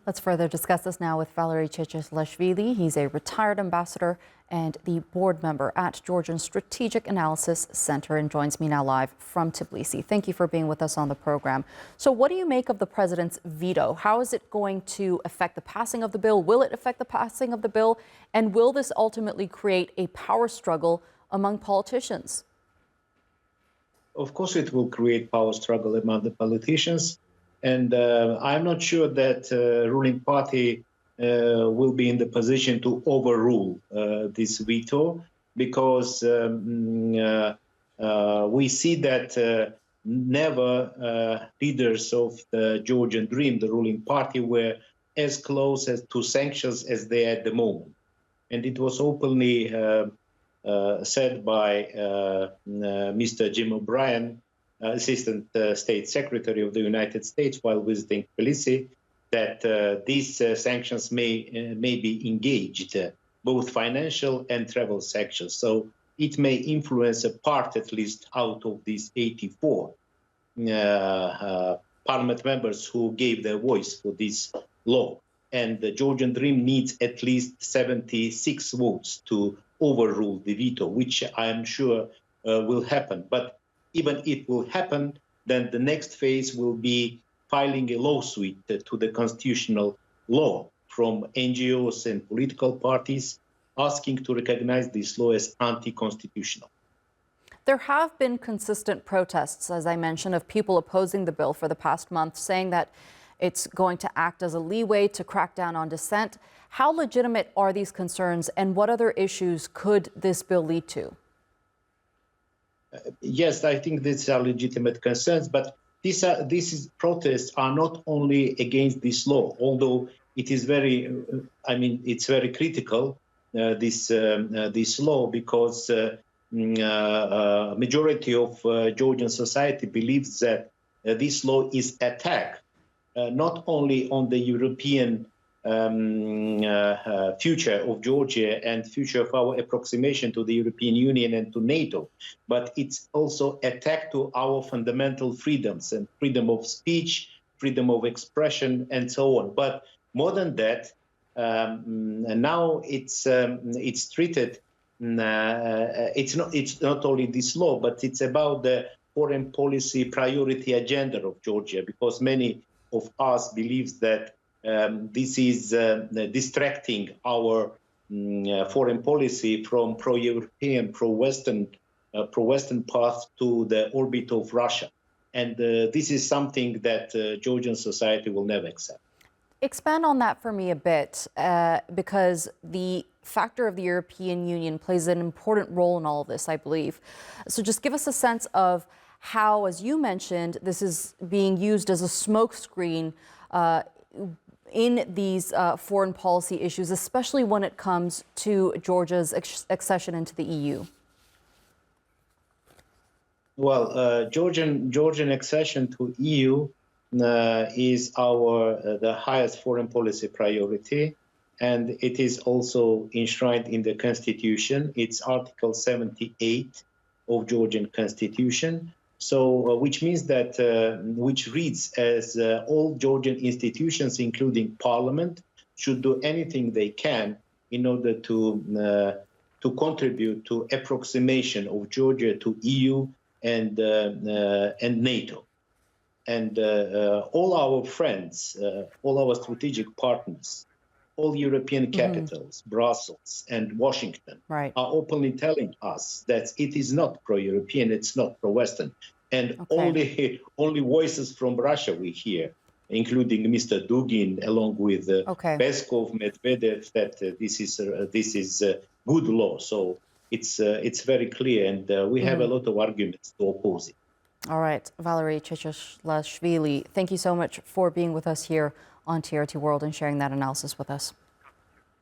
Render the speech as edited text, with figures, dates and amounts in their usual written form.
Let's further discuss this now with Valeri Chechelashvili. He's a retired ambassador and the board member at Georgian Strategic Analysis Centre and joins me now live from Tbilisi. Thank you for being with us on the program. So what do you make of the president's veto? How is it going to affect the passing of the bill? Will it affect the passing of the bill? And will this ultimately create a power struggle among politicians? Of course, it will create power struggle among the politicians. And I'm not sure that ruling party will be in the position to overrule this veto, because we see that never leaders of the Georgian Dream, the ruling party, were as close as to sanctions as they are at the moment. And it was openly said by Mr. Jim O'Brien, Assistant State Secretary of the United States, while visiting Tbilisi, that these sanctions may be engaged, both financial and travel sanctions. So it may influence a part, at least, out of these 84 parliament members who gave their voice for this law. And the Georgian Dream needs at least 76 votes to overrule the veto, which I am sure will happen. But even if it will happen, then the next phase will be filing a lawsuit to the constitutional law from NGOs and political parties, asking to recognize this law as anti-constitutional. There have been consistent protests, as I mentioned, of people opposing the bill for the past month, saying that it's going to act as a leeway to crack down on dissent. How legitimate are these concerns, and what other issues could this bill lead to? Yes, I think these are legitimate concerns, but these protests are not only against this law, although it is very, it's very critical, this law, because majority of Georgian society believes that this law is attack not only on the European future of Georgia and future of our approximation to the European Union and to NATO, but it's also attack to our fundamental freedoms and freedom of speech, freedom of expression, and so on. But more than that, now it's treated. It's not only this law, but it's about the foreign policy priority agenda of Georgia, because many of us believes that this is distracting our foreign policy from pro-European, pro-Western path to the orbit of Russia. And this is something that Georgian society will never accept. Expand on that for me a bit, because the factor of the European Union plays an important role in all of this, I believe. So just give us a sense of how, as you mentioned, this is being used as a smokescreen in these foreign policy issues, especially when it comes to Georgia's accession into the EU. Well, Georgian accession to EU is the highest foreign policy priority, and it is also enshrined in the Constitution. It's Article 78 of Georgian Constitution. So, which means that, which reads as all Georgian institutions, including Parliament, should do anything they can in order to contribute to approximation of Georgia to EU and NATO. And all our friends, all our strategic partners, all European capitals, Brussels and Washington, are openly telling us that it is not pro-European, it's not pro-Western. And only voices from Russia we hear, including Mr. Dugin, along with Peskov, Medvedev, that this is good law. So it's very clear, and we have a lot of arguments to oppose it. All right, Valeri Chechelashvili, thank you so much for being with us here on TRT World and sharing that analysis with us.